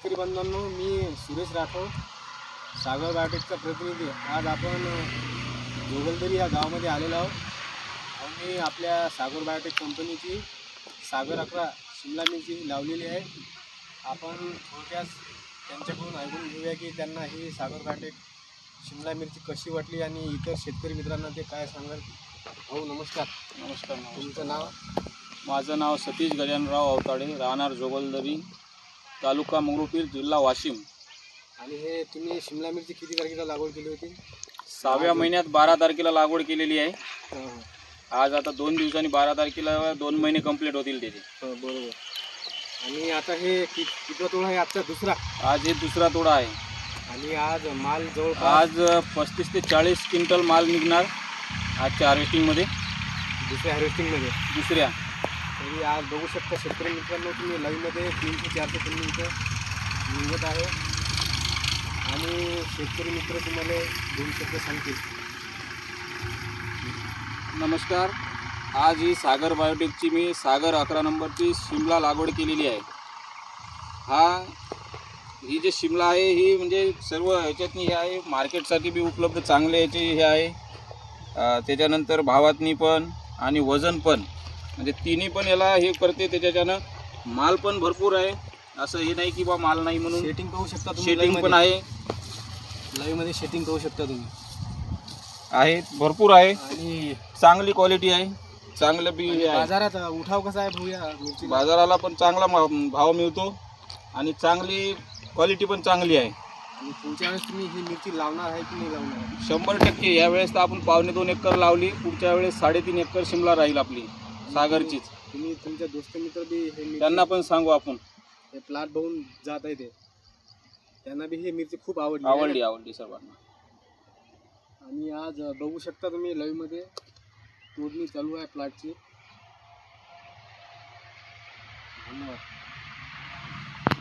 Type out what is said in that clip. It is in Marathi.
शेतकरी बंधूंनो, मी सुरेश राठोड, सागर बायोटेकचा प्रतिनिधी. आज आपण जोगलदरी या गावामध्ये आलेलो आहोत. आम्ही आपल्या सागर बायोटेक कंपनीची सागर 11 शिमला मिरची लावलेली आहे. आपण थोडक्यात त्यांच्याकडून ऐकून घेऊया की त्यांना ही सागर बायोटेक शिमला मिरची कशी वाटली आणि इतर शेतकरी मित्रांना ते काय सांगाल. भाऊ नमस्कार. नमस्कार. तुमचं नाव? माझं नाव सतीश गजाननराव अवताडे, राहणार जोगलदरी, तालुका मंगरुळपीर, जिल्हा वाशिम. आणि हे तुम्ही शिमला मिरची किती तारखेला लागवड केली होती? 6व्या महिन्यात 12 तारखेला लागवड केलेली आहे. हां. आज आता 2 दिवसांनी 12 तारखेला 2 महिने कंप्लीट होतील त्याचे. हो, बरोबर. आणि आता हे किती तोडा आहे? आजचा दुसरा. आज हे दुसरा तोडा आहे. आणि आज माल जवळपास आज 35 ते 40 क्विंटल माल निघणार आजच्या हार्वेस्टिंगमध्ये. दुसऱ्या हार्वेस्टिंगमध्ये दुसऱ्या तरी आज बघू शकता शेतकरी मित्रांनो, तुम्ही लाईव्हमध्ये 300-400 टन इथं निघत आहे. आणि शेतकरी मित्र तुम्हाला 2 शब्द सांगतील. नमस्कार. आज ही सागर बायोटेकची मी सागर 11 नंबरची शिमला लागवड केलेली आहे. ही जे शिमला आहे ही म्हणजे सर्व ह्याच्यातनी हे आहे, मार्केटसाठी बी उपलब्ध चांगले याचे हे आहे. त्याच्यानंतर भावातनी पण आणि वजन पण, म्हणजे तिन्ही पण याला हे करते. त्याच्यानं माल पण भरपूर आहे, असं हे नाही की बा माल नाही म्हणून. शेटिंग पाहू शकता तुम्ही, शेटिंग पण आहे, लाईव्हमध्ये शेटिंग पाहू शकता तुम्ही. आहे भरपूर आहे आणि चांगली क्वालिटी आहे, चांगलं बी आहे. बाजारात उठाव कसा आहे भाऊ या मिरची? बाजाराला पण चांगला भाव मिळतो आणि चांगली क्वालिटी पण चांगली आहे. आणि पुढच्या वेळेस तुम्ही ही मिरची लावणार आहे की नाही लावणार? 100% यावेळेस तर आपण 2.25 एकर लावली, पुढच्या वेळेस 3.5 एकर शिमला राहील आपली सागरचीच. तुम्ही तुमच्या दोस्त मित्र बी हे त्यांना पण सांगू आपण, हे प्लॉट बघून जात आहे ते, त्यांना बी ही मिरची खूप आवडली सर्वांना. आणि आज बघू शकता तुम्ही लाईव्हमध्ये तोडणी चालू आहे प्लॉटची. धन्यवाद.